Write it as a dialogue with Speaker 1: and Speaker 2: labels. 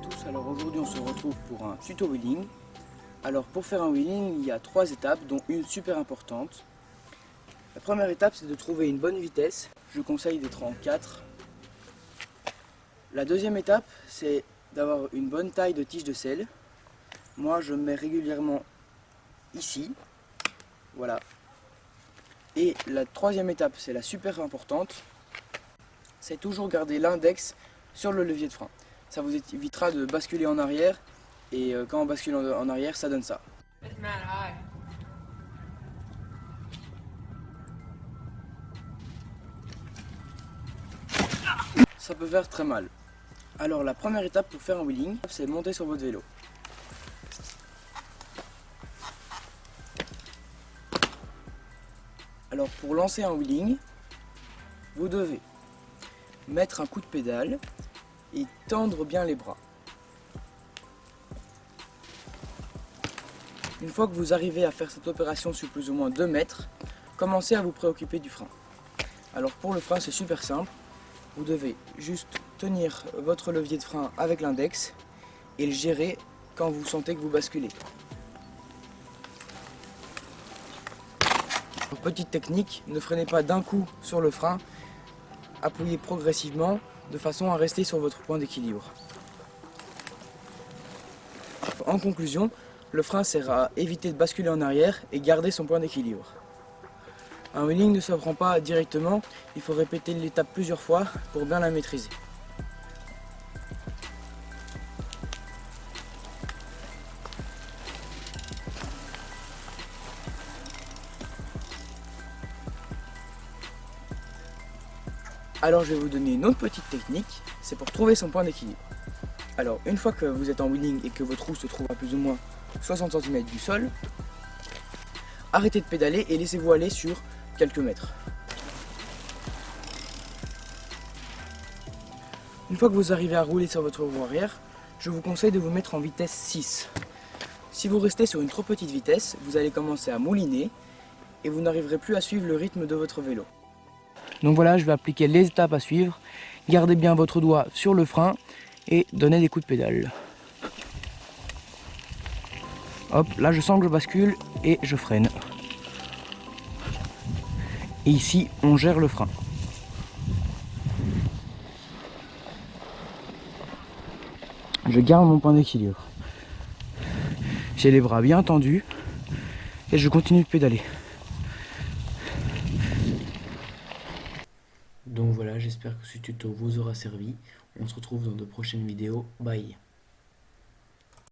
Speaker 1: tous, alors aujourd'hui on se retrouve pour un tuto wheeling. Alors pour faire un wheeling, il y a 3 étapes, dont une super importante. La première étape, c'est de trouver une bonne vitesse. Je conseille d'être en 4. La deuxième étape, c'est d'avoir une bonne taille de tige de selle. Moi je me mets régulièrement ici, voilà. Et la troisième étape, c'est la super importante, c'est toujours garder l'index sur le levier de frein. Ça vous évitera de basculer en arrière, et quand on bascule en arrière, ça donne ça. Ça peut faire très mal. Alors la première étape pour faire un wheeling, c'est monter sur votre vélo. Alors pour lancer un wheeling, vous devez mettre un coup de pédale et tendre bien les bras. Une fois que vous arrivez à faire cette opération sur plus ou moins 2 mètres, commencez à vous préoccuper du frein. Alors pour le frein, c'est super simple. Vous devez juste tenir votre levier de frein avec l'index et le gérer quand vous sentez que vous basculez. Petite technique, ne freinez pas d'un coup sur le frein, appuyez progressivement de façon à rester sur votre point d'équilibre. En conclusion, le frein sert à éviter de basculer en arrière et garder son point d'équilibre. Un wheeling ne se prend pas directement, il faut répéter l'étape plusieurs fois pour bien la maîtriser. Alors je vais vous donner une autre petite technique, c'est pour trouver son point d'équilibre. Alors une fois que vous êtes en wheeling et que votre roue se trouve à plus ou moins 60 cm du sol, arrêtez de pédaler et laissez-vous aller sur quelques mètres. Une fois que vous arrivez à rouler sur votre roue arrière, je vous conseille de vous mettre en vitesse 6. Si vous restez sur une trop petite vitesse, vous allez commencer à mouliner et vous n'arriverez plus à suivre le rythme de votre vélo. Donc voilà, je vais appliquer les étapes à suivre. Gardez bien votre doigt sur le frein et donnez des coups de pédale. Hop, là je sens que je bascule et je freine. Et ici, on gère le frein. Je garde mon point d'équilibre. J'ai les bras bien tendus et je continue de pédaler. Donc voilà, j'espère que ce tuto vous aura servi. On se retrouve dans de prochaines vidéos. Bye!